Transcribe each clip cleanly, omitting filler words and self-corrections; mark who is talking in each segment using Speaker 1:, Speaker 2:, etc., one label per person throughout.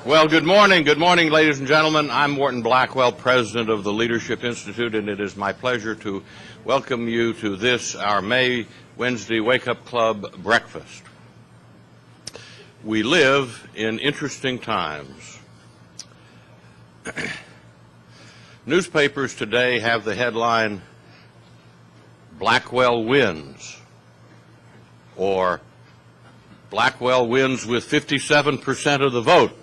Speaker 1: Well, good morning, ladies and gentlemen. I'm Morton Blackwell, president of the Leadership Institute, and it is my pleasure to welcome you to this, our May Wednesday Wake Up Club breakfast. We live in interesting times. Newspapers today have the headline, Blackwell wins, or Blackwell wins with 57% of the vote.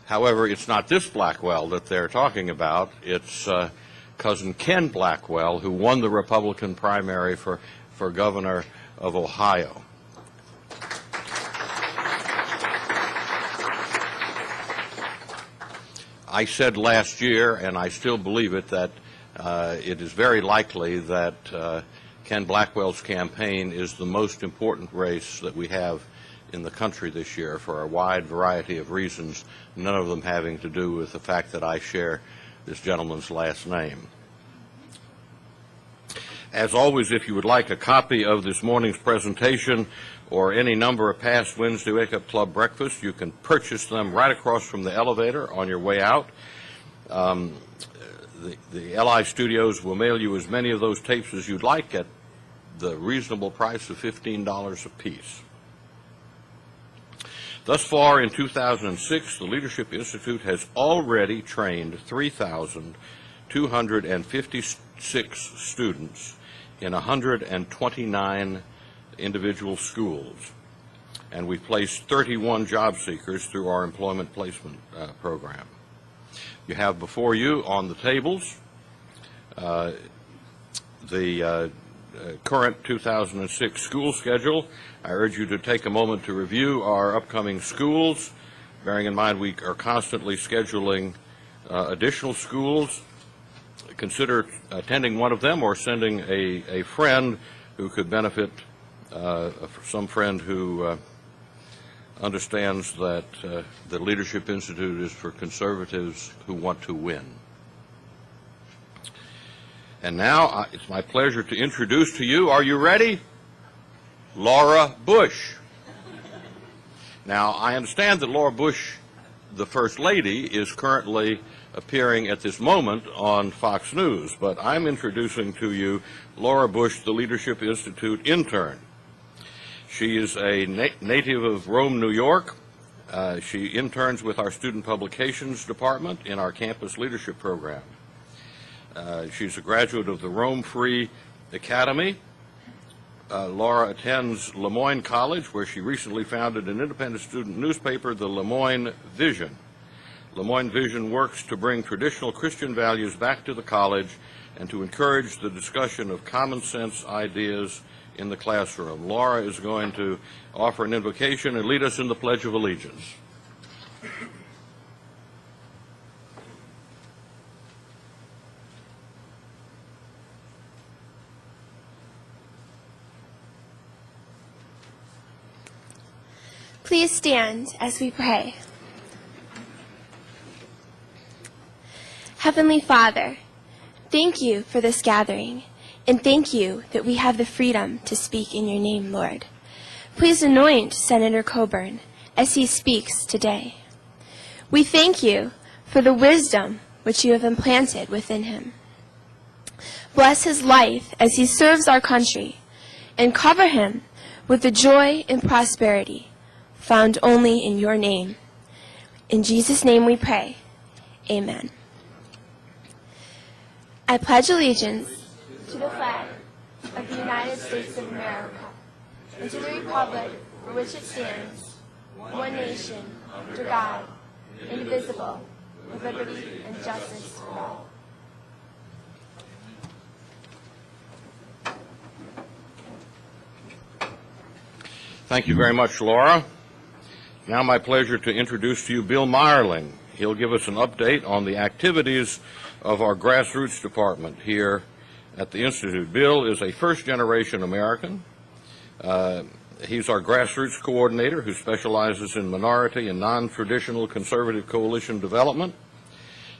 Speaker 1: However, it's not this Blackwell that they're talking about. It's cousin Ken Blackwell, who won the Republican primary for governor of Ohio. I said last year, and I still believe it, that it is very likely that Ken Blackwell's campaign is the most important race that we have in the country this year for a wide variety of reasons, none of them having to do with the fact that I share this gentleman's last name. As always, if you would like a copy of this morning's presentation or any number of past Wednesday Wake Up Club breakfasts, you can purchase them right across from the elevator on your way out. The LI Studios will mail you as many of those tapes as you'd like at the reasonable price of $15 apiece. Thus far in 2006, the Leadership Institute has already trained 3,256 students in 129 individual schools, and we've placed 31 job seekers through our employment placement program. You have before you on the tables the current 2006 school schedule. I urge you to take a moment to review our upcoming schools, bearing in mind we are constantly scheduling additional schools. Consider attending one of them or sending a friend who could benefit, some friend who understands that the Leadership Institute is for conservatives who want to win. And now it's my pleasure to introduce to you, are you ready? Laura Bush. Now, I understand that Laura Bush, the First Lady, is currently appearing at this moment on Fox News, but I'm introducing to you Laura Bush, the Leadership Institute intern. She is a native of Rome, New York. She interns with our Student Publications Department in our campus leadership program. She's a graduate of the Rome Free Academy. Laura attends Le Moyne College, where she recently founded an independent student newspaper, the Le Moyne Vision. Le Moyne Vision works to bring traditional Christian values back to the college and to encourage the discussion of common sense ideas in the classroom. Laura is going to offer an invocation and lead us in the Pledge of Allegiance.
Speaker 2: Please stand as we pray. Heavenly Father, thank you for this gathering, and thank you that we have the freedom to speak in your name, Lord. Please anoint Senator Coburn as he speaks today. We thank you for the wisdom which you have implanted within him. Bless his life as he serves our country, and cover him with the joy and prosperity found only in your name. In Jesus' name we pray. Amen. I pledge allegiance to the flag of the United States of America and to the republic for which it stands, one nation, under God, indivisible, with liberty and justice for all.
Speaker 1: Thank you very much, Laura. Now my pleasure to introduce to you Bill Meyerling. He'll give us an update on the activities of our grassroots department here at the Institute. Bill is a first-generation American. He's our grassroots coordinator who specializes in minority and non-traditional conservative coalition development.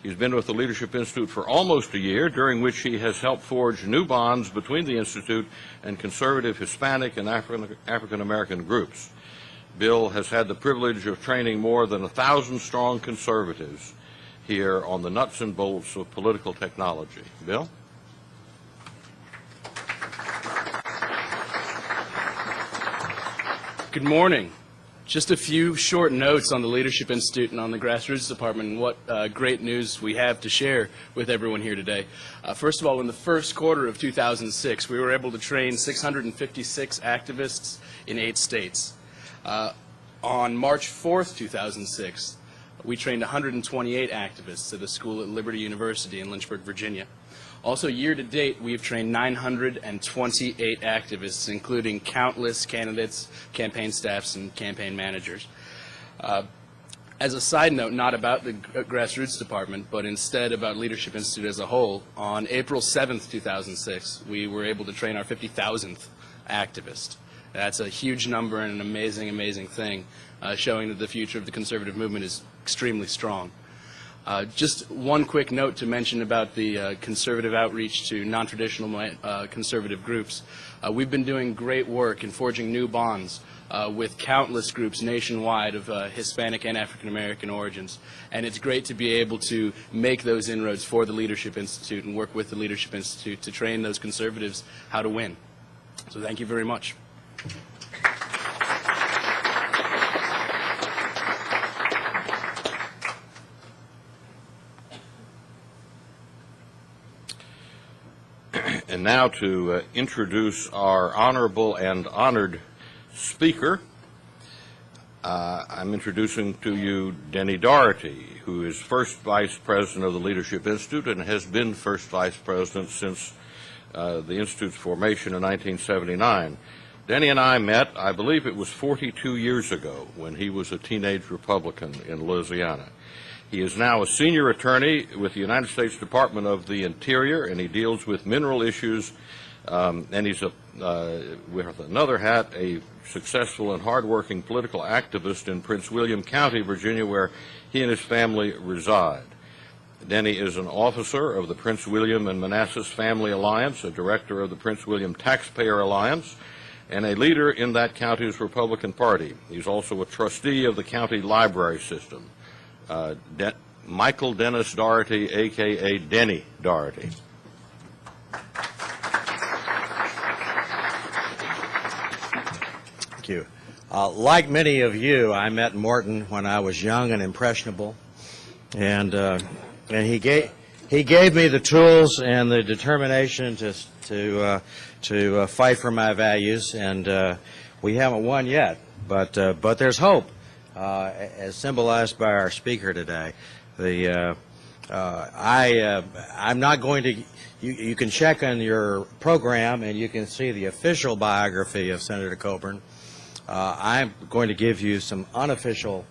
Speaker 1: He's been with the Leadership Institute for almost a year, during which he has helped forge new bonds between the Institute and conservative Hispanic and African-American groups. Bill has had the privilege of training more than 1,000 strong conservatives here on the nuts and bolts of political technology. Bill?
Speaker 3: Good morning. Just a few short notes on the Leadership Institute and on the Grassroots Department and what great news we have to share with everyone here today. First of all, in the first quarter of 2006, we were able to train 656 activists in 8 states. On March 4th, 2006, we trained 128 activists at a school at Liberty University in Lynchburg, Virginia. Also, year to date, we have trained 928 activists, including countless candidates, campaign staffs, and campaign managers. As a side note, not about the Grassroots Department, but instead about Leadership Institute as a whole, on April 7th, 2006, we were able to train our 50,000th activist. That's a huge number and an amazing, amazing thing, showing that the future of the conservative movement is extremely strong. Just one quick note to mention about the conservative outreach to non-traditional conservative groups. We've been doing great work in forging new bonds with countless groups nationwide of Hispanic and African American origins. And it's great to be able to make those inroads for the Leadership Institute and work with the Leadership Institute to train those conservatives how to win. So thank you very much.
Speaker 1: And now to introduce our honorable and honored speaker, I'm introducing to you Denny Doherty, who is first vice president of the Leadership Institute and has been first vice president since the Institute's formation in 1979. Denny and I met, I believe it was 42 years ago, when he was a teenage Republican in Louisiana. He is now a senior attorney with the United States Department of the Interior, and he deals with mineral issues, and he's, with another hat, a successful and hardworking political activist in Prince William County, Virginia, where he and his family reside. Denny is an officer of the Prince William and Manassas Family Alliance, a director of the Prince William Taxpayer Alliance, and a leader in that county's Republican Party. He's also a trustee of the county library system. Michael Dennis Doherty, a.k.a. Denny Doherty.
Speaker 4: Thank you. Like many of you, I met Morton when I was young and impressionable, and he gave me the tools and the determination to fight for my values, and we haven't won yet, but there's hope. As symbolized by our speaker today, I'm not going to. You can check on your program, and you can see the official biography of Senator Coburn. I'm going to give you some unofficial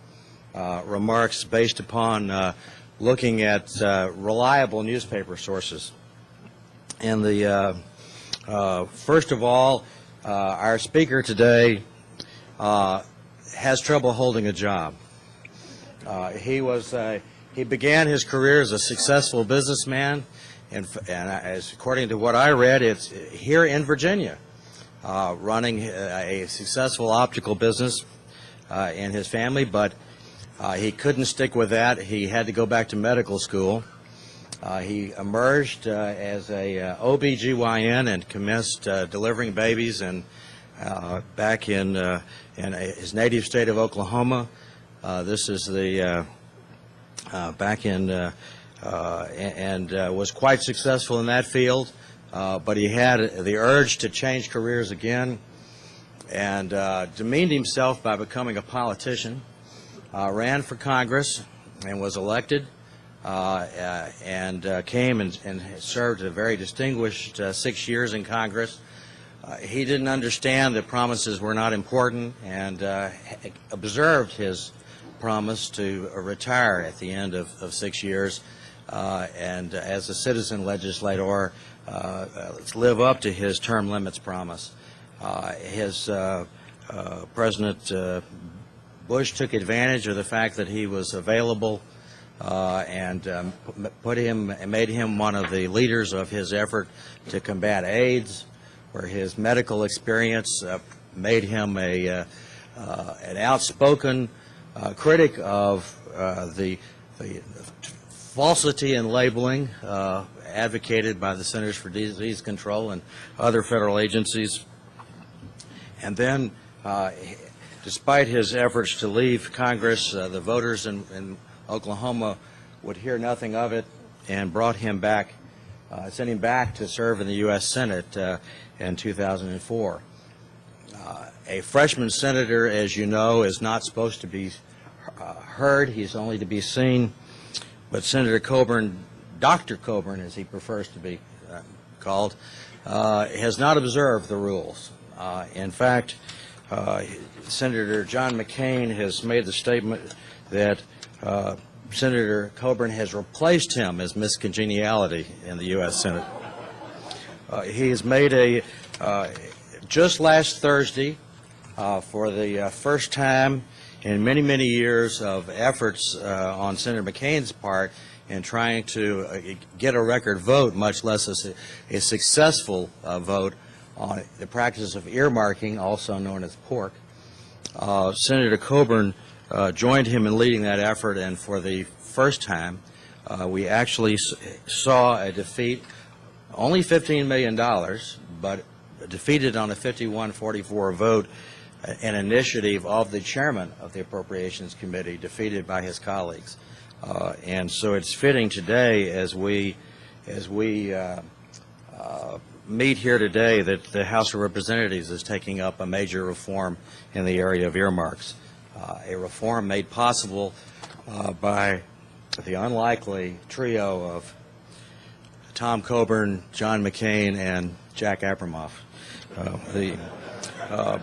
Speaker 4: remarks based upon looking at reliable newspaper sources. And first of all, our speaker today has trouble holding a job. He began his career as a successful businessman, and as according to what I read, it's here in Virginia, running a successful optical business in his family. But he couldn't stick with that. He had to go back to medical school. He emerged as a OBGYN and commenced delivering babies and back in his native state of Oklahoma. This is the back in and was quite successful in that field, but he had the urge to change careers again, and demeaned himself by becoming a politician. Ran for Congress and was elected, and came and served a very distinguished 6 years in Congress. He didn't understand that promises were not important, and observed his promise to retire at the end of 6 years, and as a citizen legislator, live up to his term limits promise. President Bush took advantage of the fact that he was available, and made him one of the leaders of his effort to combat AIDS, where his medical experience made him a an outspoken critic of the falsity in labeling advocated by the Centers for Disease Control and other federal agencies. And then, despite his efforts to leave Congress, the voters in Oklahoma would hear nothing of it and brought him back, sent him back to serve in the U.S. Senate in 2004. A freshman senator, as you know, is not supposed to be heard. He's only to be seen. But Senator Coburn, Dr. Coburn, as he prefers to be called, has not observed the rules. In fact, Senator John McCain has made the statement that Senator Coburn has replaced him as Miss Congeniality in the U.S. Senate. He has made just last Thursday, for the first time in many, many years of efforts on Senator McCain's part in trying to get a record vote, much less a successful vote on the practice of earmarking, also known as pork. Senator Coburn joined him in leading that effort, and for the first time, we actually saw a defeat, only $15 million, but defeated on a 51-44 vote, an initiative of the chairman of the Appropriations Committee, defeated by his colleagues. And so it's fitting today, as we meet here today, that the House of Representatives is taking up a major reform in the area of earmarks, a reform made possible by the unlikely trio of Tom Coburn, John McCain, and Jack Abramoff.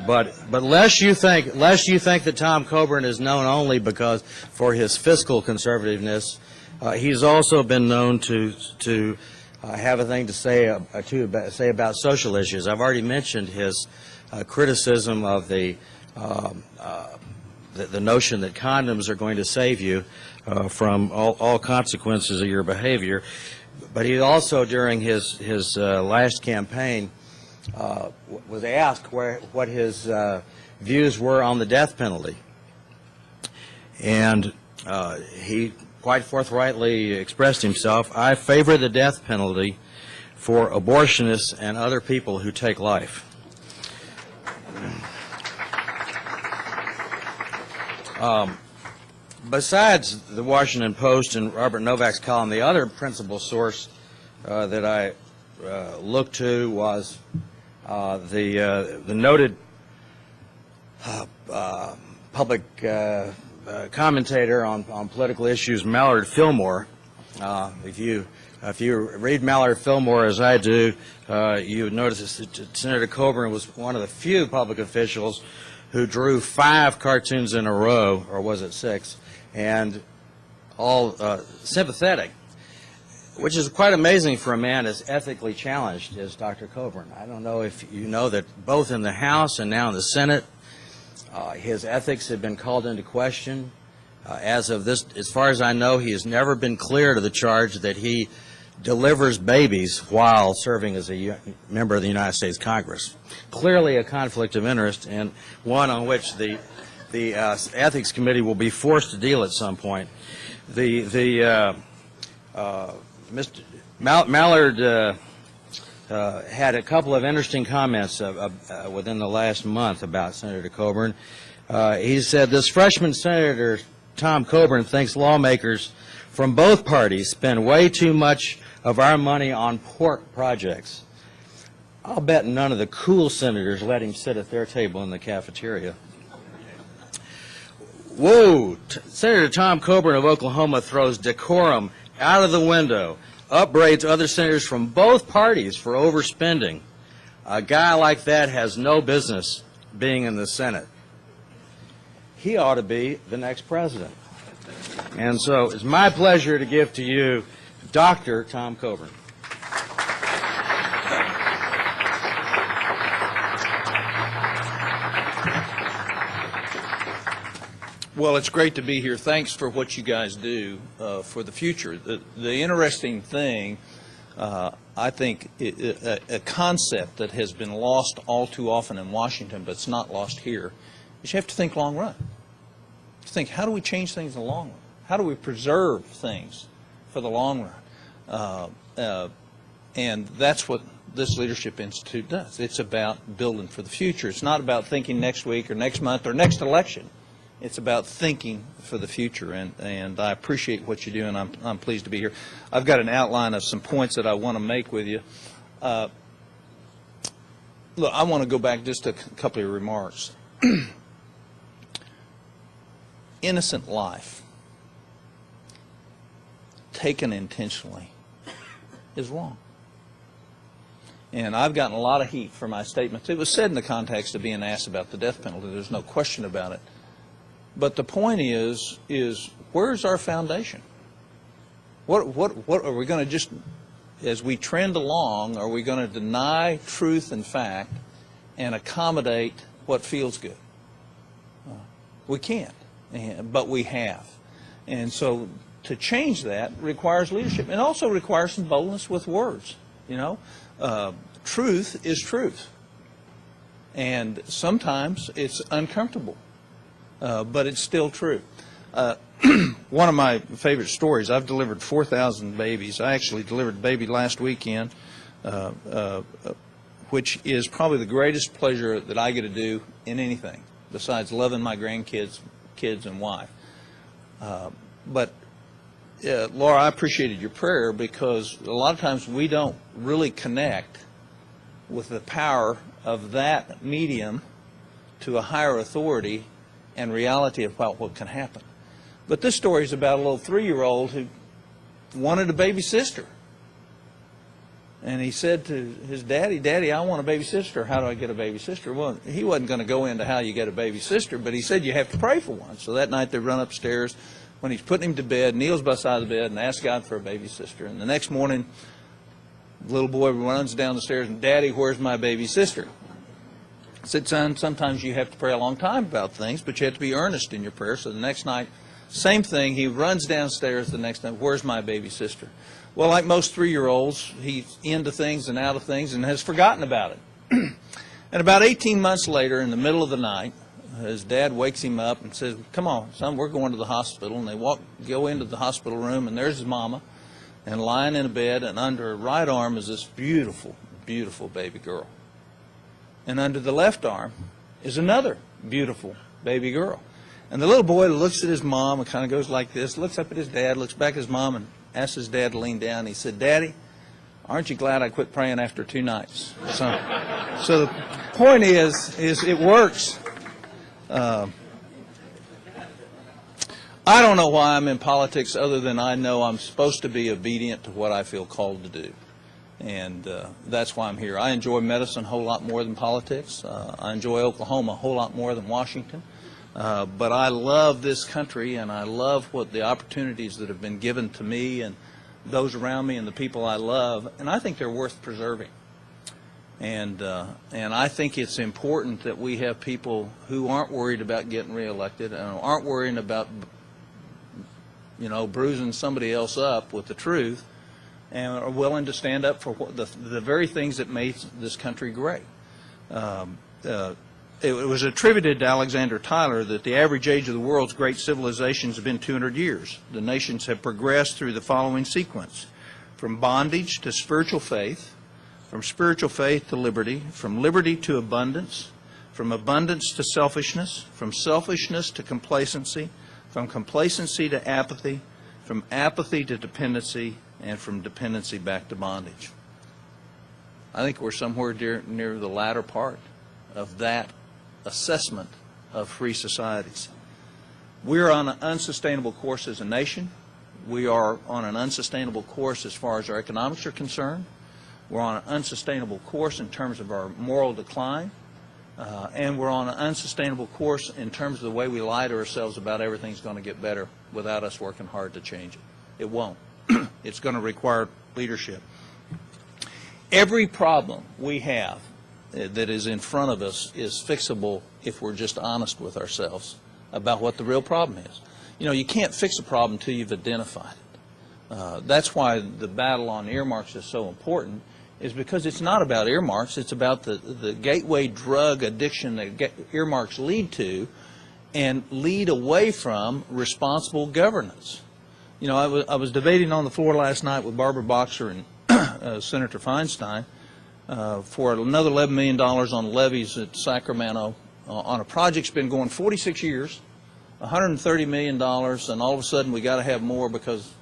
Speaker 4: But lest you think that Tom Coburn is known only for his fiscal conservativeness, he's also been known to have a thing to say about social issues. I've already mentioned his criticism of the notion that condoms are going to save you from all consequences of your behavior. But he also, during his last campaign, was asked what his views were on the death penalty. And he quite forthrightly expressed himself: "I favor the death penalty for abortionists and other people who take life." Besides the Washington Post and Robert Novak's column, the other principal source that I looked to was the noted public commentator on political issues, Mallard Fillmore. If you read Mallard Fillmore, as I do, you would notice that Senator Coburn was one of the few public officials who drew 5 cartoons in a row, or was it 6, and all sympathetic, which is quite amazing for a man as ethically challenged as Dr. Coburn. I don't know if you know that both in the House and now in the Senate, his ethics have been called into question. As far as I know, he has never been cleared of the charge that he delivers babies while serving as a member of the United States Congress. Clearly a conflict of interest, and one on which the Ethics Committee will be forced to deal at some point. Mr. Mallard had a couple of interesting comments within the last month about Senator Coburn. He said, "This freshman Senator, Tom Coburn, thinks lawmakers from both parties spend way too much of our money on pork projects. I'll bet none of the cool senators let him sit at their table in the cafeteria." Whoa! Senator Tom Coburn of Oklahoma throws decorum out of the window, upbraids other senators from both parties for overspending. A guy like that has no business being in the Senate. He ought to be the next president. And so it's my pleasure to give to you Dr. Tom Coburn.
Speaker 5: Well, it's great to be here. Thanks for what you guys do for the future. The interesting thing, I think, a concept that has been lost all too often in Washington, but it's not lost here, is you have to think long run. Think, how do we change things in the long run? How do we preserve things for the long run? And that's what this Leadership Institute does. It's about building for the future. It's not about thinking next week or next month or next election. It's about thinking for the future, and I appreciate what you do, and I'm pleased to be here. I've got an outline of some points that I want to make with you. Look, I want to go back just a couple of remarks. Innocent life, taken intentionally, is wrong. And I've gotten a lot of heat for my statements. It was said in the context of being asked about the death penalty. There's no question about it. But the point is where's our foundation? What are we going to just, as we trend along, are we going to deny truth and fact and accommodate what feels good? We can't, but we have. And so to change that requires leadership, and also requires some boldness with words. You know, truth is truth, and sometimes it's uncomfortable, but it's still true. One of my favorite stories, I've delivered 4,000 babies. I actually delivered a baby last weekend, which is probably the greatest pleasure that I get to do in anything, besides loving my grandkids, kids, and wife. But Laura, I appreciated your prayer, because a lot of times we don't really connect with the power of that medium to a higher authority and reality about what can happen. But this story is about a little 3-year-old who wanted a baby sister. And he said to his daddy, "Daddy, I want a baby sister. How do I get a baby sister?" Well, he wasn't going to go into how you get a baby sister, but he said you have to pray for one. So that night they run upstairs. When he's putting him to bed, kneels beside the bed and asks God for a baby sister. And the next morning, the little boy runs down the stairs and, "Daddy, where's my baby sister?" I said, "Son, sometimes you have to pray a long time about things, but you have to be earnest in your prayer." So the next night, same thing. He runs downstairs the next night. "Where's my baby sister?" Well, like most 3-year-olds, he's into things and out of things and has forgotten about it. And about 18 months later, in the middle of the night, his dad wakes him up and says, "Come on, son, we're going to the hospital." And they go into the hospital room, and there's his mama, and lying in a bed, and under her right arm is this beautiful, beautiful baby girl. And under the left arm is another beautiful baby girl. And the little boy looks at his mom and kind of goes like this, looks up at his dad, looks back at his mom, and asks his dad to lean down. He said, "Daddy, aren't you glad I quit praying after 2 nights?" So the point is it works. I don't know why I'm in politics, other than I know I'm supposed to be obedient to what I feel called to do. And that's why I'm here. I enjoy medicine a whole lot more than politics. I enjoy Oklahoma a whole lot more than Washington. But I love this country, and I love what the opportunities that have been given to me and those around me and the people I love, and I think they're worth preserving. And I think it's important that we have people who aren't worried about getting reelected and aren't worrying about, you know, bruising somebody else up with the truth, and are willing to stand up for what the very things that made this country great. It was attributed to Alexander Tyler that the average age of the world's great civilizations have been 200 years. The nations have progressed through the following sequence: from bondage to spiritual faith, from spiritual faith to liberty, from liberty to abundance, from abundance to selfishness, from selfishness to complacency, from complacency to apathy, from apathy to dependency, and from dependency back to bondage. I think we're somewhere near the latter part of that assessment of free societies. We're on an unsustainable course as a nation. We are on an unsustainable course as far as our economics are concerned. We're on an unsustainable course in terms of our moral decline. And we're on an unsustainable course in terms of the way we lie to ourselves about everything's going to get better without us working hard to change it. It won't. It's going to require leadership. Every problem we have that is in front of us is fixable if we're just honest with ourselves about what the real problem is. You know, you can't fix a problem until you've identified it. That's why the battle on earmarks is so important. is because it's not about earmarks. It's about the gateway drug addiction that earmarks lead to and lead away from responsible governance. You know, I was debating on the floor last night with Barbara Boxer and Senator Feinstein for another $11 million on levees at Sacramento on a project that's been going 46 years, $130 million, and all of a sudden we got to have more because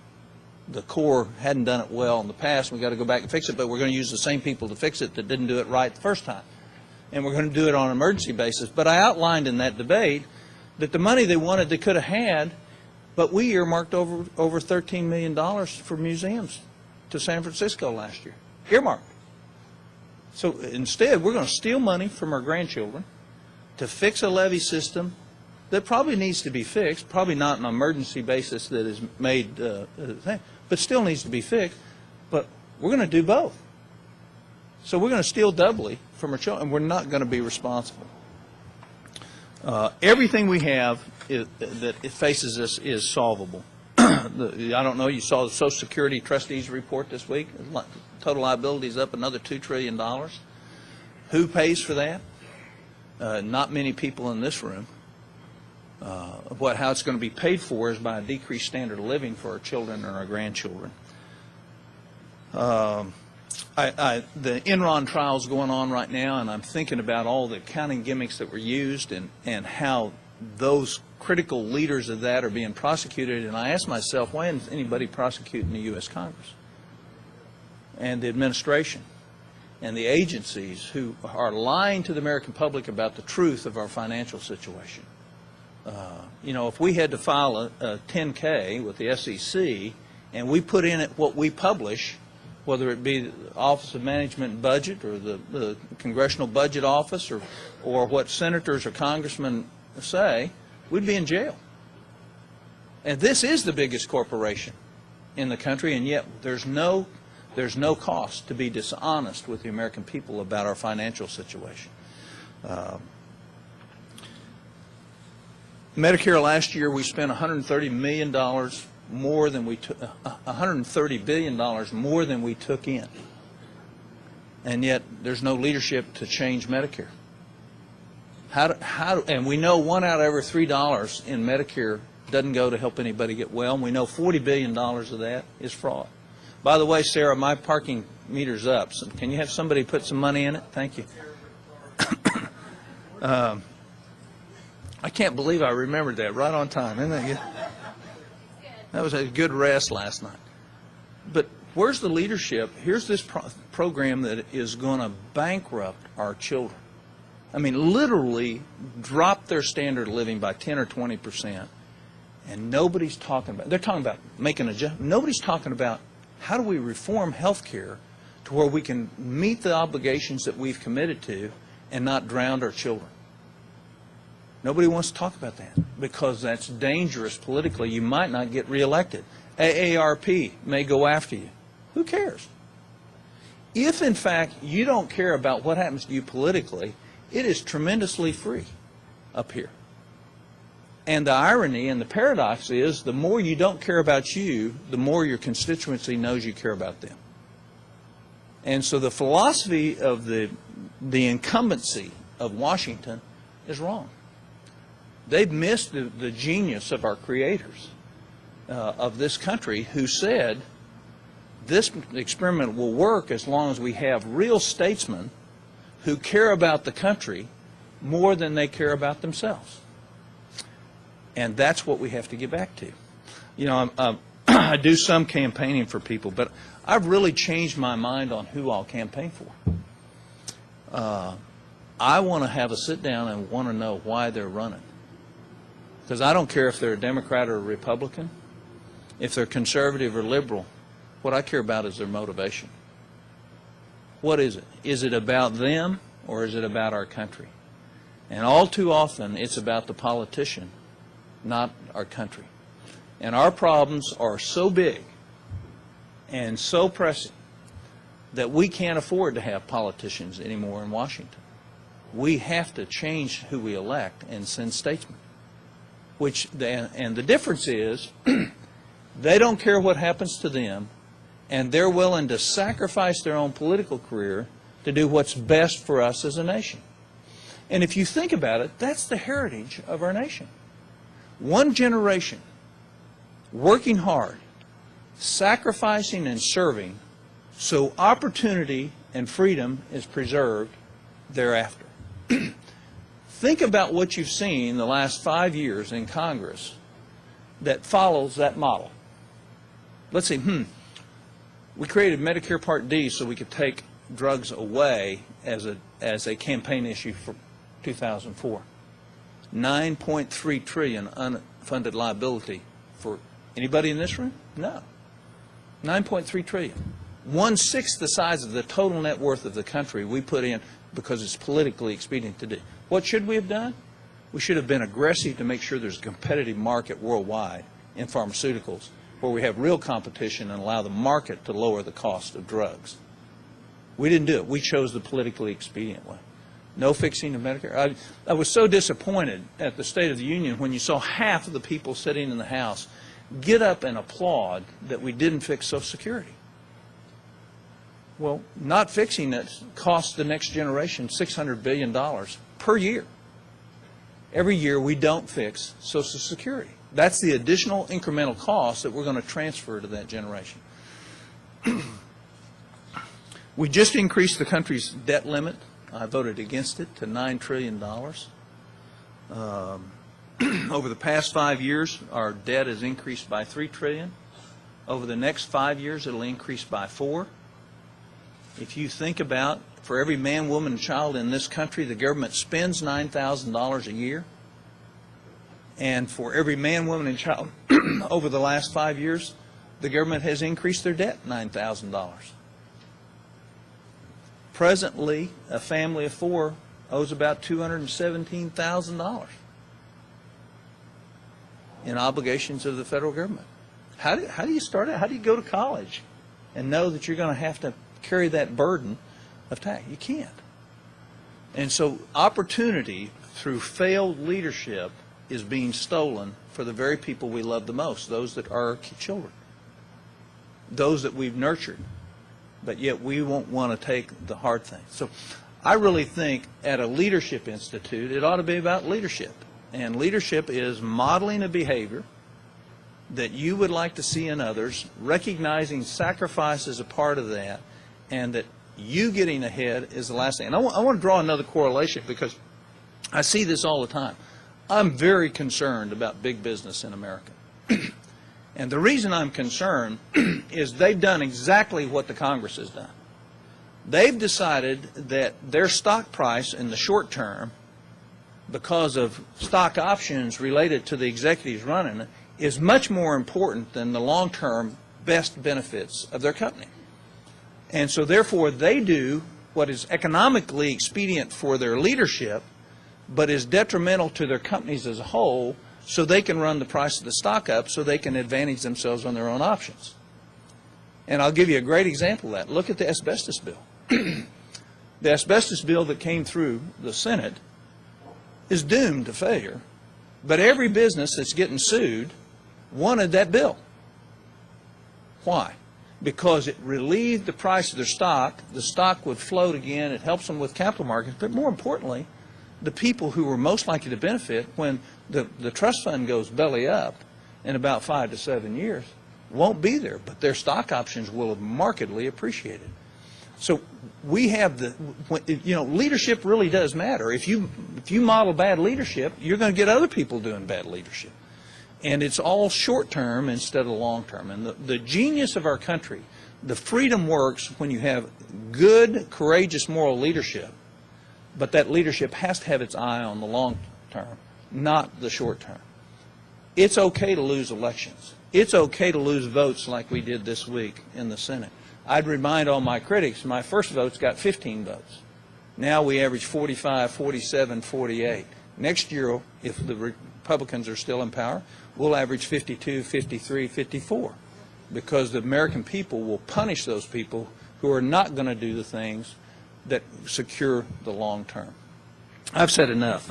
Speaker 5: the Corps hadn't done it well in the past. We got to go back and fix it, but we're going to use the same people to fix it that didn't do it right the first time. And we're going to do it on an emergency basis. But I outlined in that debate that the money they wanted they could have had, but we earmarked over $13 million for museums to San Francisco last year. Earmarked. So instead, we're going to steal money from our grandchildren to fix a levee system that probably needs to be fixed, probably not on an emergency basis that is made, but still needs to be fixed. But we're going to do both. So we're going to steal doubly from our children, and we're not going to be responsible. Everything we have that it faces us is solvable. I don't know, you saw the Social Security trustees report this week. Total liability is up another $2 trillion. Who pays for that? Not many people in this room. How it's going to be paid for is by a decreased standard of living for our children and our grandchildren. The Enron trial is going on right now, and I'm thinking about all the accounting gimmicks that were used and how those critical leaders of that are being prosecuted. And I ask myself, why isn't anybody prosecuting the U.S. Congress and the administration and the agencies who are lying to the American public about the truth of our financial situation? You know, if we had to file a 10-K with the SEC and we put in it what we publish, whether it be the Office of Management and Budget or the Congressional Budget Office or what senators or congressmen say, we'd be in jail. And this is the biggest corporation in the country, and yet there's no cost to be dishonest with the American people about our financial situation. Medicare last year we spent $130 million more than we took, $130 billion more than we took in, and yet there's no leadership to change Medicare. And we know $1 out of every $3 in Medicare doesn't go to help anybody get well, and we know $40 billion of that is fraud. By the way, Sarah, my parking meter's up. So can you have somebody put some money in it? Thank you. I can't believe I remembered that right on time. Isn't that good? That was a good rest last night. But where's the leadership? Here's this program that is going to bankrupt our children. I mean, literally drop their standard of living by 10 or 20%. And nobody's talking about, they're talking about making a adjustment. Nobody's talking about how do we reform health care to where we can meet the obligations that we've committed to and not drown our children. Nobody wants to talk about that because that's dangerous politically. You might not get reelected. AARP may go after you. Who cares? If, in fact, you don't care about what happens to you politically, it is tremendously free up here. And the irony and the paradox is the more you don't care about you, the more your constituency knows you care about them. And so the philosophy of the incumbency of Washington is wrong. They've missed the genius of our creators of this country who said this experiment will work as long as we have real statesmen who care about the country more than they care about themselves. And that's what we have to get back to. You know, I do some campaigning for people, but I've really changed my mind on who I'll campaign for. I want to have a sit down and want to know why they're running. Because I don't care if they're a Democrat or a Republican, if they're conservative or liberal. What I care about is their motivation. What is it? Is it about them or is it about our country? And all too often it's about the politician, not our country. And our problems are so big and so pressing that we can't afford to have politicians anymore in Washington. We have to change who we elect and send statesmen. And the difference is they don't care what happens to them and they're willing to sacrifice their own political career to do what's best for us as a nation. And if you think about it, that's the heritage of our nation. One generation working hard, sacrificing and serving, so opportunity and freedom is preserved thereafter. Think about what you've seen the last 5 years in Congress that follows that model. Let's say, we created Medicare Part D so we could take drugs away as a campaign issue for 2004. $9.3 trillion unfunded liability for anybody in this room? No. $9.3 trillion. 1/6 the size of the total net worth of the country we put in because it's politically expedient to do. What should we have done? We should have been aggressive to make sure there's a competitive market worldwide in pharmaceuticals where we have real competition and allow the market to lower the cost of drugs. We didn't do it. We chose the politically expedient way. No fixing of Medicare. I was so disappointed at the State of the Union when you saw half of the people sitting in the House get up and applaud that we didn't fix Social Security. Well, not fixing it costs the next generation $600 billion per year. Every year we don't fix Social Security. That's the additional incremental cost that we're going to transfer to that generation. We just increased the country's debt limit. I voted against it to $9 trillion. Over the past 5 years, our debt has increased by $3 trillion. Over the next 5 years, it'll increase by $4. If you think about, for every man, woman, and child in this country, the government spends $9,000 a year. And for every man, woman, and child over the last 5 years, the government has increased their debt $9,000. Presently, a family of 4 owes about $217,000 in obligations of the federal government. How do you start out? How do you go to college and know that you're going to have to carry that burden of tax? You can't. And so opportunity through failed leadership is being stolen for the very people we love the most, those that are our children, those that we've nurtured, but yet we won't want to take the hard thing. So I really think at a leadership institute, it ought to be about leadership. And leadership is modeling a behavior that you would like to see in others, recognizing sacrifice as a part of that, and that you getting ahead is the last thing. And I want to draw another correlation because I see this all the time. I'm very concerned about big business in America. And the reason I'm concerned is they've done exactly what the Congress has done. They've decided that their stock price in the short term, because of stock options related to the executives running it, is much more important than the long-term best benefits of their company. And so therefore they do what is economically expedient for their leadership, but is detrimental to their companies as a whole, so they can run the price of the stock up so they can advantage themselves on their own options. And I'll give you a great example of that. Look at the asbestos bill. The asbestos bill that came through the Senate is doomed to failure, but every business that's getting sued wanted that bill. Why? Because it relieved the price of their stock. The stock would float again. It helps them with capital markets. But more importantly, the people who were most likely to benefit when the trust fund goes belly up in about 5 to 7 years won't be there, but their stock options will have markedly appreciated. So we have leadership really does matter. If you model bad leadership, you're going to get other people doing bad leadership. And it's all short term instead of long term. And the genius of our country, the freedom works when you have good, courageous moral leadership, but that leadership has to have its eye on the long term, not the short term. It's okay to lose elections. It's okay to lose votes like we did this week in the Senate. I'd remind all my critics, my first votes got 15 votes. Now we average 45, 47, 48. Next year, if the Republicans are still in power, we'll average 52, 53, 54, because the American people will punish those people who are not going to do the things that secure the long term. I've said enough.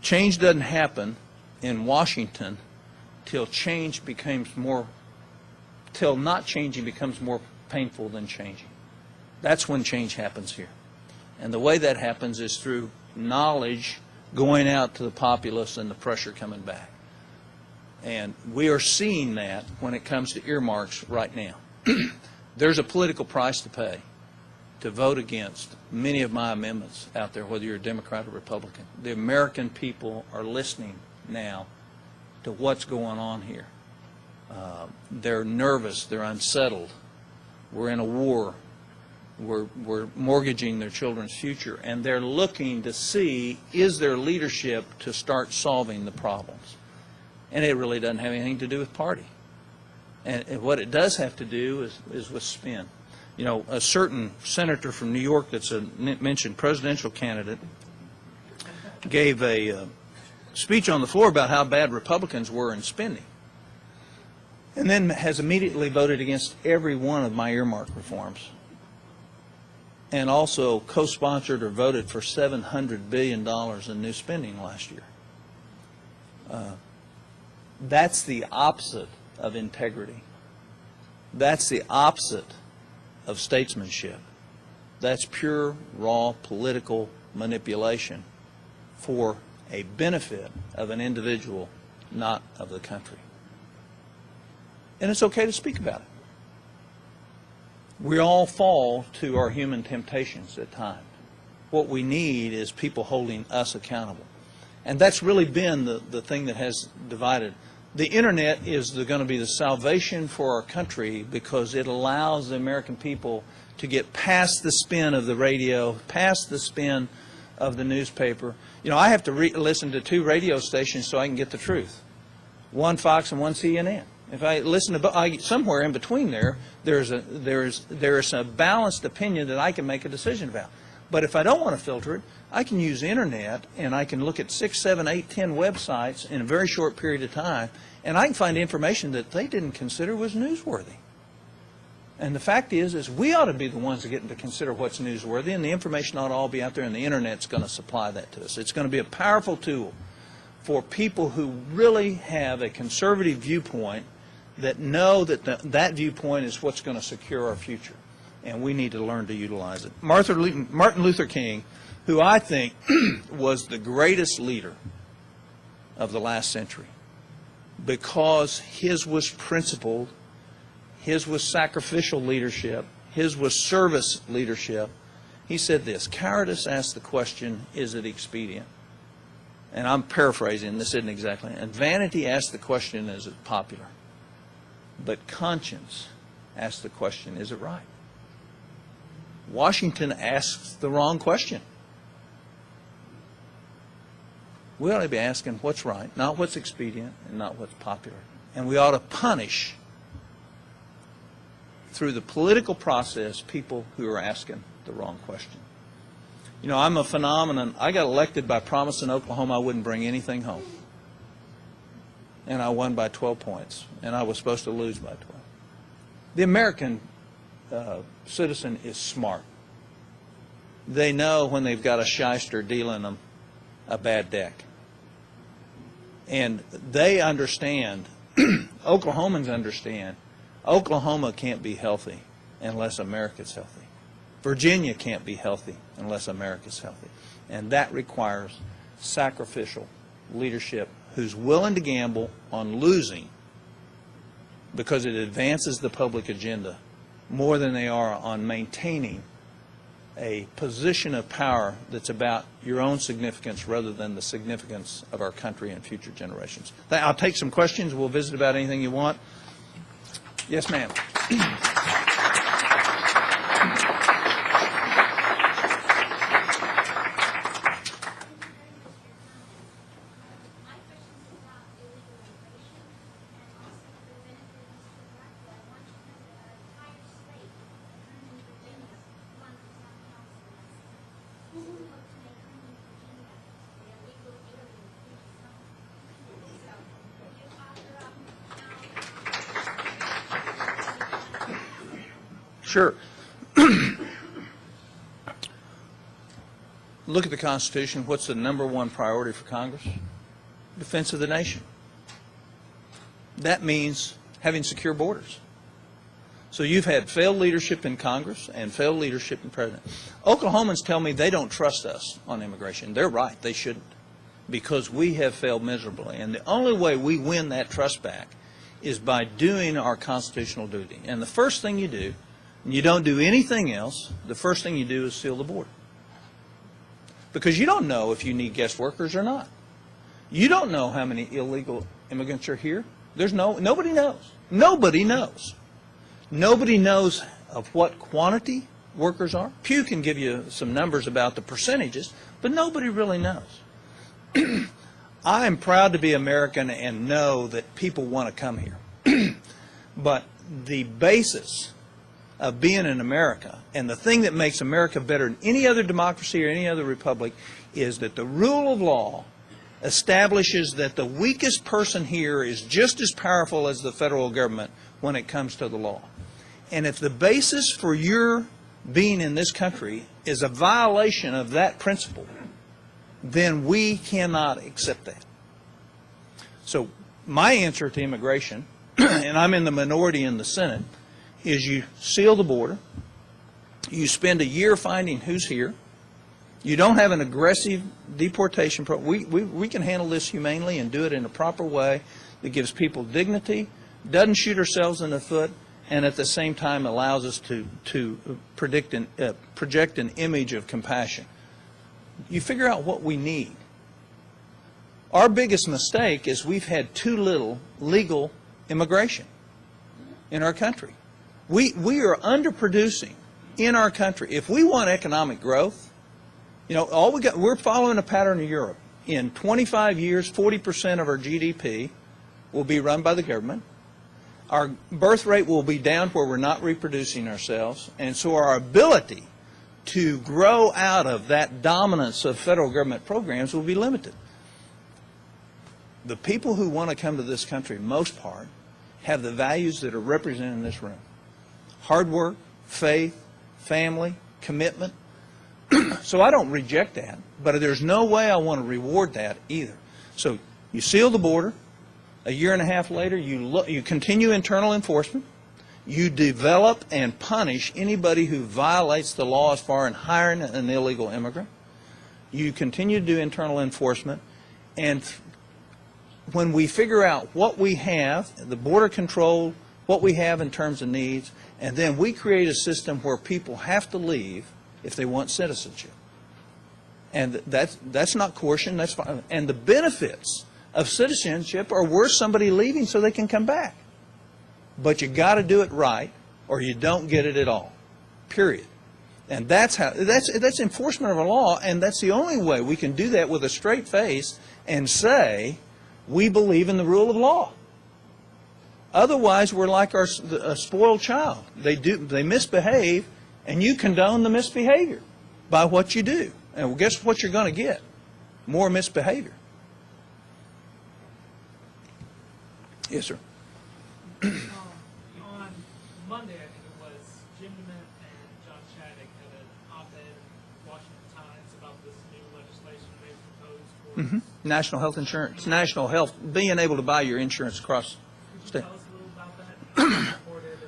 Speaker 5: Change doesn't happen in Washington till not changing becomes more painful than changing. That's when change happens here. And the way that happens is through knowledge going out to the populace and the pressure coming back. And we are seeing that when it comes to earmarks right now. There's a political price to pay to vote against many of my amendments out there, whether you're a Democrat or Republican. The American people are listening now to what's going on here. They're nervous, they're unsettled. We're in a war. We're mortgaging their children's future, and they're looking to see, is there leadership to start solving the problems? And it really doesn't have anything to do with party. And what it does have to do is with spin. You know, a certain senator from New York that's a mentioned presidential candidate gave a speech on the floor about how bad Republicans were in spending, and then has immediately voted against every one of my earmark reforms, and also co-sponsored or voted for $700 billion in new spending last year. That's the opposite of integrity. That's the opposite of statesmanship. That's pure, raw political manipulation for a benefit of an individual, not of the country. And it's okay to speak about it. We all fall to our human temptations at times. What we need is people holding us accountable. And that's really been the thing that has divided. The Internet is going to be the salvation for our country because it allows the American people to get past the spin of the radio, past the spin of the newspaper. You know, I have to listen to 2 radio stations so I can get the truth. One Fox and one CNN. If I listen to somewhere in between there's a balanced opinion that I can make a decision about. But if I don't want to filter it, I can use the Internet, and I can look at 6, 7, 8, 10 websites in a very short period of time, and I can find information that they didn't consider was newsworthy. And the fact is we ought to be the ones that get to consider what's newsworthy, and the information ought to all be out there, and the Internet's going to supply that to us. It's going to be a powerful tool for people who really have a conservative viewpoint that know that that viewpoint is what's going to secure our future, and we need to learn to utilize it. Martin Luther King, who I think was the greatest leader of the last century, because his was principled, his was sacrificial leadership, his was service leadership. He said this: cowardice asks the question, is it expedient? And I'm paraphrasing, this isn't exactly. And vanity asks the question, is it popular? But conscience asks the question, is it right? Washington asks the wrong question. We ought to be asking what's right, not what's expedient, and not what's popular. And we ought to punish, through the political process, people who are asking the wrong question. You know, I'm a phenomenon. I got elected by promising Oklahoma I wouldn't bring anything home. And I won by 12 points. And I was supposed to lose by 12. The American citizen is smart. They know when they've got a shyster dealing them a bad deck. And they understand, Oklahomans understand, Oklahoma can't be healthy unless America's healthy. Virginia can't be healthy unless America's healthy. And that requires sacrificial leadership who's willing to gamble on losing because it advances the public agenda more than they are on maintaining a position of power that's about your own significance rather than the significance of our country and future generations. I'll take some questions. We'll visit about anything you want. Yes, ma'am. Sure. Look at the Constitution. What's the #1 priority for Congress? Defense of the nation. that means having secure borders. So you've had failed leadership in Congress and failed leadership in President. Oklahomans tell me they don't trust us on immigration. They're right. They shouldn't, because we have failed miserably. And the only way we win that trust back is by doing our constitutional duty. And the first thing you do, and you don't do anything else, the first thing you do is seal the border. Because you don't know if you need guest workers or not. You don't know how many illegal immigrants are here. Nobody knows. Nobody knows. Nobody knows of what quantity workers are. Pew can give you some numbers about the percentages, but nobody really knows. I am proud to be American and know that people want to come here. But the basis of being in America, and the thing that makes America better than any other democracy or any other republic, is that the rule of law establishes that the weakest person here is just as powerful as the federal government when it comes to the law. And if the basis for your being in this country is a violation of that principle, then we cannot accept that. So my answer to immigration, and I'm in the minority in the Senate, is you seal the border, you spend a year finding who's here, you don't have an aggressive deportation program. We can handle this humanely and do it in a proper way that gives people dignity, doesn't shoot ourselves in the foot, and at the same time allows us to project an image of compassion. You figure out what we need. Our biggest mistake is we've had too little legal immigration in our country. We are underproducing in our country. If we want economic growth, you know, we're following a pattern of Europe. In 25 years, 40% of our GDP will be run by the government. Our birth rate will be down where we're not reproducing ourselves, and so our ability to grow out of that dominance of federal government programs will be limited. The people who want to come to this country, most part, have the values that are represented in this room. Hard work, faith, family, commitment. So I don't reject that, but there's no way I want to reward that either. So you seal the border. A year and a half later, you continue internal enforcement. You develop and punish anybody who violates the law as far as hiring an illegal immigrant. You continue to do internal enforcement. And when we figure out what we have, the border control, what we have in terms of needs, and then we create a system where people have to leave if they want citizenship. And that's not coercion, that's fine. And the benefits of citizenship are worth somebody leaving so they can come back. But you got to do it right, or you don't get it at all. Period. And that's enforcement of a law, and that's the only way we can do that with a straight face and say we believe in the rule of law. Otherwise, we're like a spoiled child. They misbehave, and you condone the misbehavior by what you do. And guess what you're going to get? More misbehavior. Yes, sir.
Speaker 6: On Monday, I think it was, Jim DeMint and John Chaddick had an op-ed in Washington Times about this new legislation they proposed towards...
Speaker 5: National health insurance, national health, being able to buy your insurance across
Speaker 6: Could
Speaker 5: state.
Speaker 6: you tell us a little about that?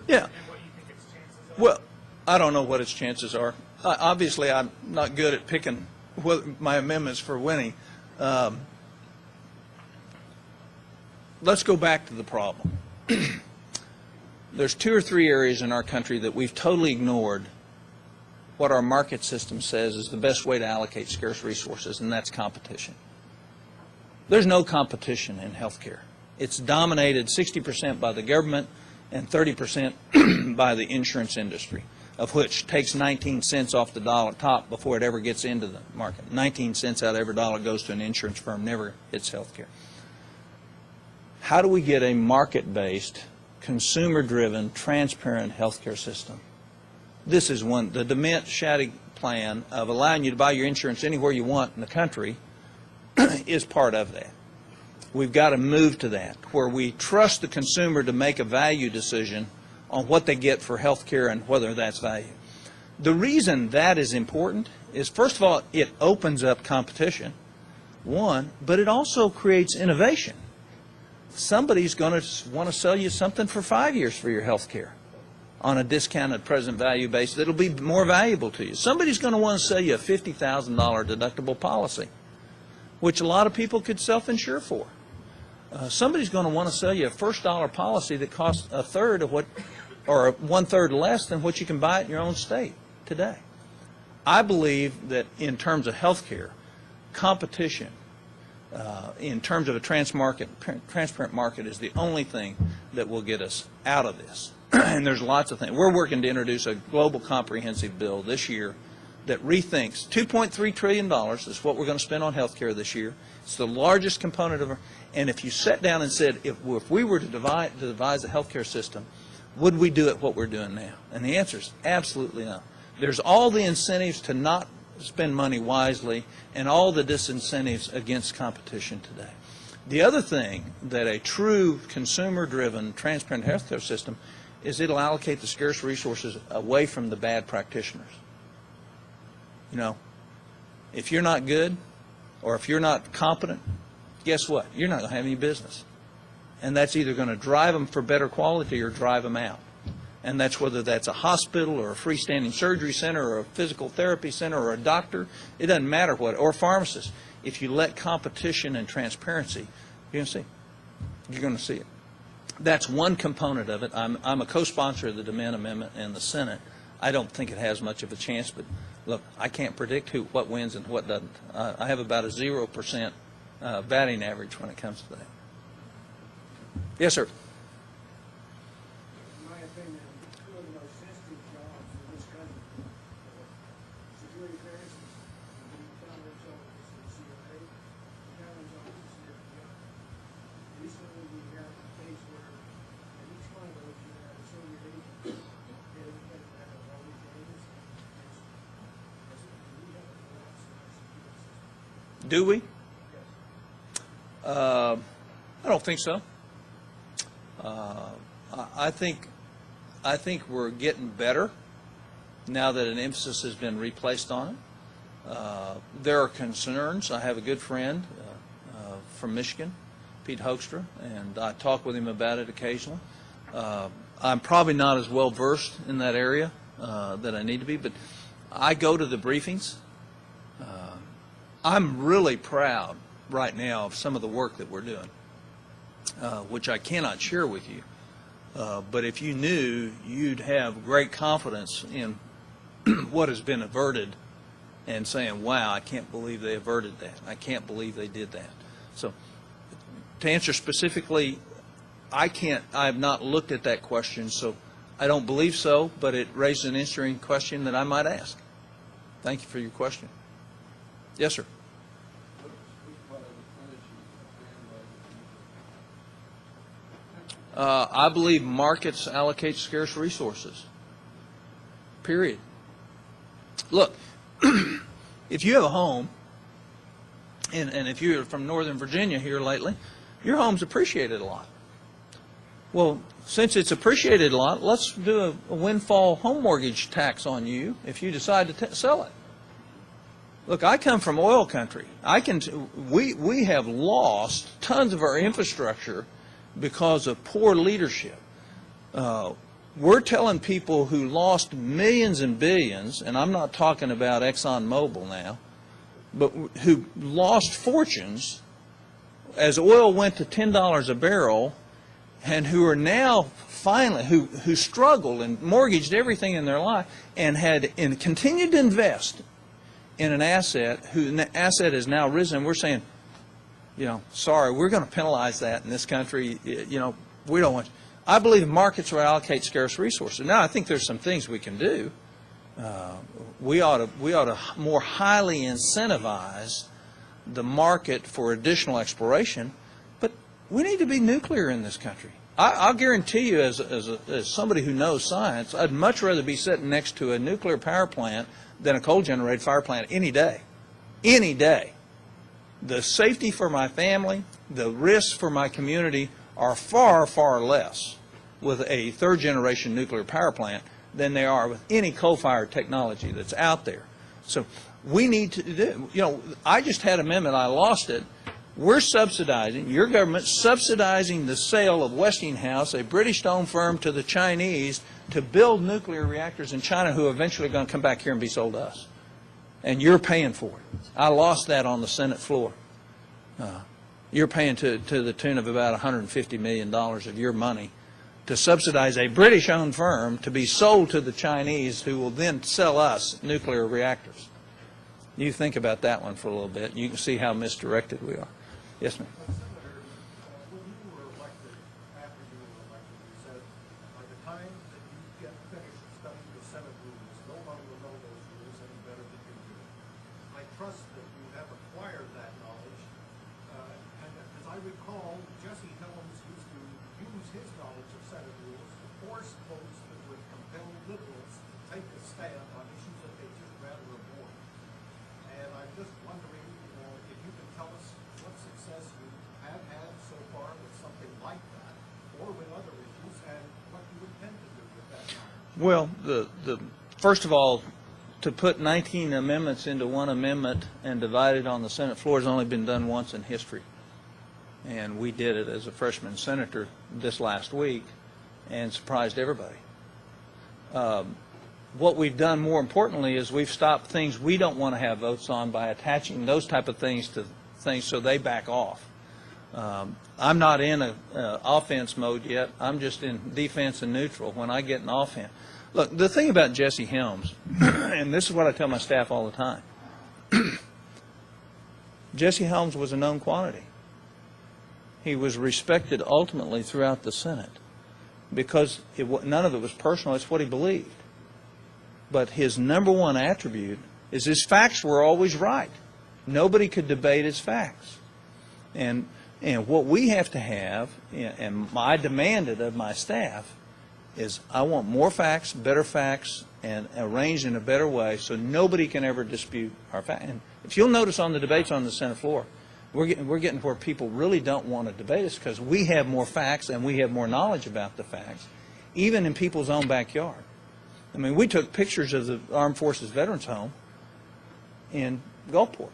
Speaker 5: Yeah.
Speaker 6: And what you think its chances are?
Speaker 5: Well, I don't know what its chances are. Obviously, I'm not good at picking my amendments for winning. Let's go back to the problem. There's 2 or 3 areas in our country that we've totally ignored what our market system says is the best way to allocate scarce resources, and that's competition. There's no competition in healthcare. It's dominated 60% by the government and 30% by the insurance industry, of which takes 19 cents off the dollar top before it ever gets into the market. 19 cents out of every dollar goes to an insurance firm, never hits healthcare. How do we get a market-based, consumer-driven, transparent healthcare system? This is one, the DeMint-Shaddick plan of allowing you to buy your insurance anywhere you want in the country is part of that. We've got to move to that, where we trust the consumer to make a value decision on what they get for health care and whether that's value. The reason that is important is, first of all, it opens up competition, one, but it also creates innovation. somebody's going to want to sell you something for 5 years for your health care on a discounted present value basis that'll be more valuable to you. Somebody's going to want to sell you a $50,000 deductible policy, which a lot of people could self-insure for. Somebody's going to want to sell you a first dollar policy that costs a third of what, or 1/3 less than what you can buy it in your own state today. I believe that in terms of health care, competition, in terms of a transparent market is the only thing that will get us out of this. And there's lots of things. We're working to introduce a global comprehensive bill this year that rethinks $2.3 trillion is what we're going to spend on health care this year. It's the largest component of our, and if you sat down and said, if we were to devise a health care system, would we do it what we're doing now? And the answer is absolutely no. There's all the incentives to not spend money wisely and all the disincentives against competition today. The other thing that a true consumer-driven, transparent health care system is it'll allocate the scarce resources away from the bad practitioners. You know, if you're not good or if you're not competent, guess what? You're not going to have any business. And that's either going to drive them for better quality or drive them out. And that's whether that's a hospital or a freestanding surgery center or a physical therapy center or a doctor. It doesn't matter what, or a pharmacist. If you let competition and transparency, you're going to see. You're going to see it. That's one component of it. I'm a co-sponsor of the DeMint Amendment in the Senate. I don't think it has much of a chance, but look, I can't predict what wins and what doesn't. I have about a 0% batting average when it comes to that. Yes, sir.
Speaker 7: In my opinion, two of the most sensitive jobs in this country, security clearances, the counter's office, the CIA, the counter's office, and the FBI. Recently, we got a case where in each one of those you had a Soviet agent getting in and out of all these areas. We have a collapse in our security system.
Speaker 5: Do we?
Speaker 7: Yes.
Speaker 5: I don't think so. I think we're getting better now that an emphasis has been replaced on it. There are concerns. I have a good friend from Michigan, Pete Hoekstra, and I talk with him about it occasionally. I'm probably not as well versed in that area that I need to be, but I go to the briefings. I'm really proud right now of some of the work that we're doing, which I cannot share with you. But if you knew, you'd have great confidence in what has been averted and saying, wow, I can't believe they averted that. I can't believe they did that. So to answer specifically, I have not looked at that question, so I don't believe so, but it raises an interesting question that I might ask. Thank you for your question. Yes, sir. I believe markets allocate scarce resources, period. Look, if you have a home, and if you're from Northern Virginia here lately, your home's appreciated a lot. Well, since it's appreciated a lot, let's do a windfall home mortgage tax on you if you decide to sell it. Look, I come from oil country. We have lost tons of our infrastructure because of poor leadership. We're telling people who lost millions and billions, and I'm not talking about ExxonMobil now, but who lost fortunes as oil went to $10 a barrel, and who are now finally, who struggled and mortgaged everything in their life and continued to invest in an asset, whose asset has now risen. We're saying, you know, sorry, we're going to penalize that in this country. You know, we don't want you. I believe markets will allocate scarce resources. Now, I think there's some things we can do. We ought to more highly incentivize the market for additional exploration, but we need to be nuclear in this country. I'll guarantee you, as somebody who knows science, I'd much rather be sitting next to a nuclear power plant than a coal-generated fire plant any day. Any day. The safety for my family, the risks for my community are far, far less with a third-generation nuclear power plant than they are with any coal-fired technology that's out there. So we need to do, you know, I just had an amendment, I lost it, We're subsidizing, your government's subsidizing the sale of Westinghouse, a British-owned firm, to the Chinese to build nuclear reactors in China who are eventually going to come back here and be sold to us. And you're paying for it. I lost that on the Senate floor. You're paying to the tune of about $150 million of your money to subsidize a British-owned firm to be sold to the Chinese who will then sell us nuclear reactors. You think about that one for a little bit. You can see how misdirected we are. Yes, ma'am.
Speaker 7: Senator, when you were elected, after you were elected, you said, by the time that you get finished studying the Senate rules, nobody will know those rules any better than you do. I trust that you have acquired that knowledge, and as I recall, Jesse Helms used to use his knowledge of Senate rules to force votes that would compel liberals to take a stand on issues that they just rather avoid. And I'm just wondering, if you can tell us what success you have had so far with something like that, or with other issues, and what you intend to do with that knowledge.
Speaker 5: Well, first of all, to put 19 amendments into one amendment and divide it on the Senate floor has only been done once in history. And we did it as a freshman senator this last week and surprised everybody. What we've done more importantly is we've stopped things we don't want to have votes on by attaching those type of things to things so they back off. I'm not in an offense mode yet. I'm just in defense and neutral when I get in offense. Look, the thing about Jesse Helms, and this is what I tell my staff all the time, Jesse Helms was a known quantity. He was respected ultimately throughout the Senate because none of it was personal. It's what he believed. But his number one attribute is his facts were always right. Nobody could debate his facts. And what we have to have, and I demanded of my staff, is I want more facts, better facts, and arranged in a better way so nobody can ever dispute our facts. And if you'll notice on the debates on the Senate floor, we're getting where people really don't want to debate us because we have more facts and we have more knowledge about the facts, even in people's own backyard. I mean, we took pictures of the Armed Forces Veterans Home in Gulfport.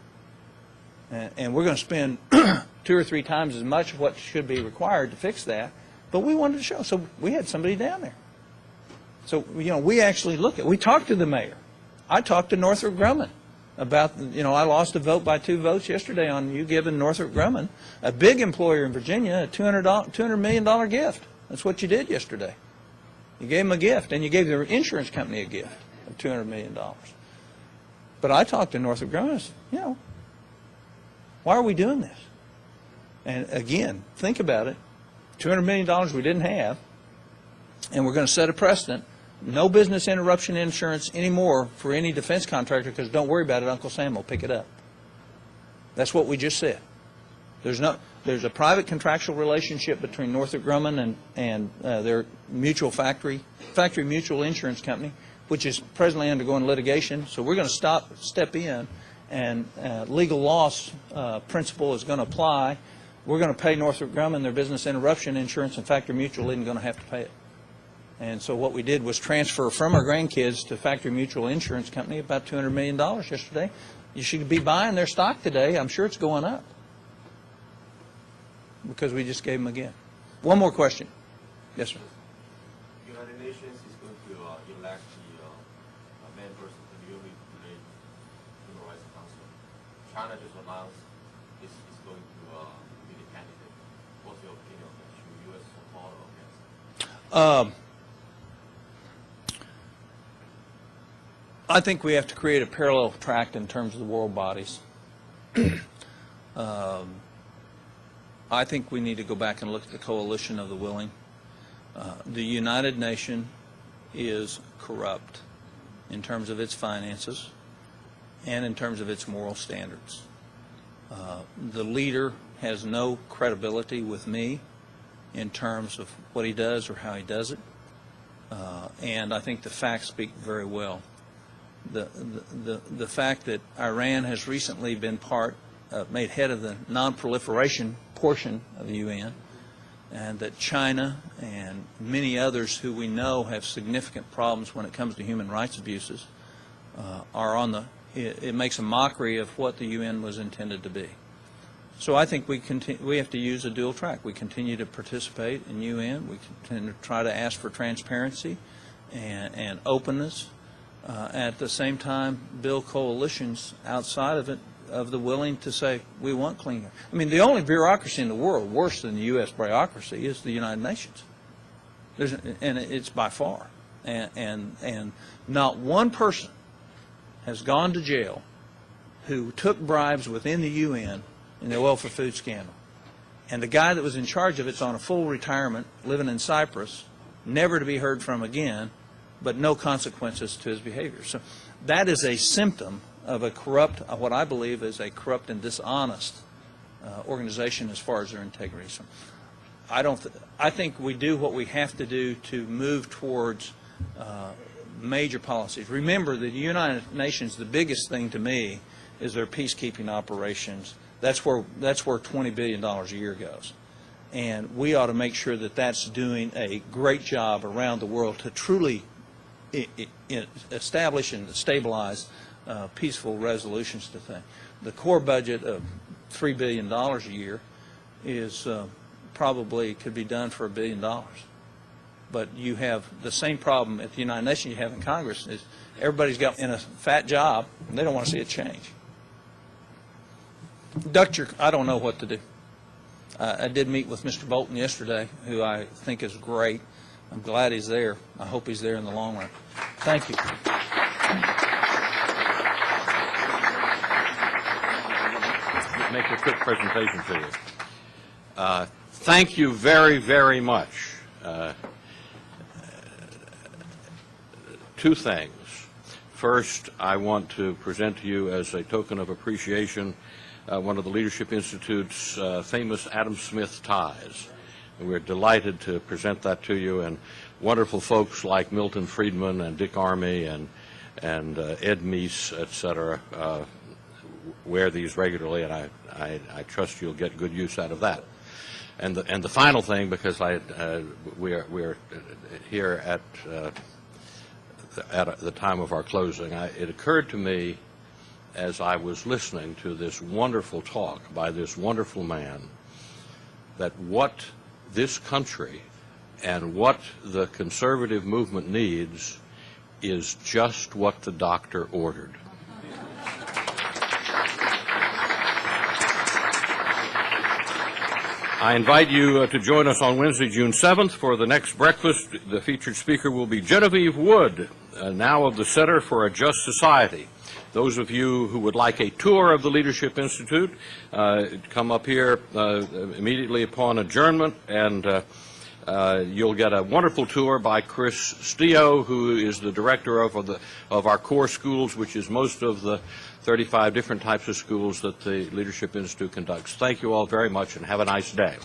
Speaker 5: And we're going to spend 2 or 3 times as much of what should be required to fix that. But we wanted to show. So we had somebody down there. So, we actually we talked to the mayor. I talked to Northrop Grumman about, I lost a vote by 2 votes yesterday on you giving Northrop Grumman, a big employer in Virginia, a $200 million gift. That's what you did yesterday. You gave them a gift, and you gave their insurance company a gift of $200 million. But I talked to Northrop Grumman and said, why are we doing this? And again, think about it. $200 million we didn't have, and we're going to set a precedent. No business interruption insurance anymore for any defense contractor because don't worry about it, Uncle Sam will pick it up. That's what we just said. There's a private contractual relationship between Northrop Grumman and their mutual factory mutual insurance company, which is presently undergoing litigation. So we're going to step in, and legal loss principle is going to apply. We're going to pay Northrop Grumman their business interruption insurance, and Factory Mutual isn't going to have to pay it. And so what we did was transfer from our grandkids to Factory Mutual Insurance Company about $200 million yesterday. You should be buying their stock today. I'm sure it's going up because we just gave them again. One more question. Yes, sir.
Speaker 8: United Nations is going to elect the main person to the Human Rights Council. China just announced is going to be the candidate. What's your opinion on that? Should U.S. support or against?
Speaker 5: I think we have to create a parallel track in terms of the world bodies. I think we need to go back and look at the coalition of the willing. The United Nations is corrupt in terms of its finances and in terms of its moral standards. The leader has no credibility with me in terms of what he does or how he does it. And I think the facts speak very well. The fact that Iran has recently been made head of the non-proliferation portion of the UN, and that China and many others who we know have significant problems when it comes to human rights abuses are on it makes a mockery of what the UN was intended to be. So I think we have to use a dual track. We continue to participate in UN. We continue to try to ask for transparency and openness. At the same time, build coalitions outside of it of the willing to say, we want clean air. I mean, the only bureaucracy in the world worse than the U.S. bureaucracy is the United Nations. And it's by far. And not one person has gone to jail who took bribes within the UN in the oil for food scandal. And the guy that was in charge of it's on a full retirement, living in Cyprus, never to be heard from again, but no consequences to his behavior. So that is a symptom of a corrupt, what I believe is a corrupt and dishonest organization as far as their integrity. So I think we do what we have to do to move towards major policies. Remember, the United Nations, the biggest thing to me is their peacekeeping operations. That's where $20 billion a year goes. And we ought to make sure that that's doing a great job around the world to truly establish and stabilize peaceful resolutions to things. The core budget of $3 billion a year is probably could be done for $1 billion. But you have the same problem at the United Nations you have in Congress is everybody's got in a fat job and they don't want to see it change. I don't know what to do. I did meet with Mr. Bolton yesterday, who I think is great. I'm glad he's there. I hope he's there in the long run. Thank you.
Speaker 1: Make a quick presentation to you. Thank you very, very much. Two things. First, I want to present to you as a token of appreciation one of the Leadership Institute's famous Adam Smith ties. And we're delighted to present that to you, and wonderful folks like Milton Friedman and Dick Armey and Ed Meese, et cetera, wear these regularly, and I trust you'll get good use out of that. And the final thing, because we're here at the time of our closing, it occurred to me as I was listening to this wonderful talk by this wonderful man that what this country and what the conservative movement needs is just what the doctor ordered. I invite you to join us on Wednesday, June 7th for the next breakfast. The featured speaker will be Genevieve Wood, now of the Center for a Just Society. Those of you who would like a tour of the Leadership Institute, come up here immediately upon adjournment, and you'll get a wonderful tour by Chris Steo, who is the director of our core schools, which is most of the 35 different types of schools that the Leadership Institute conducts. Thank you all very much, and have a nice day.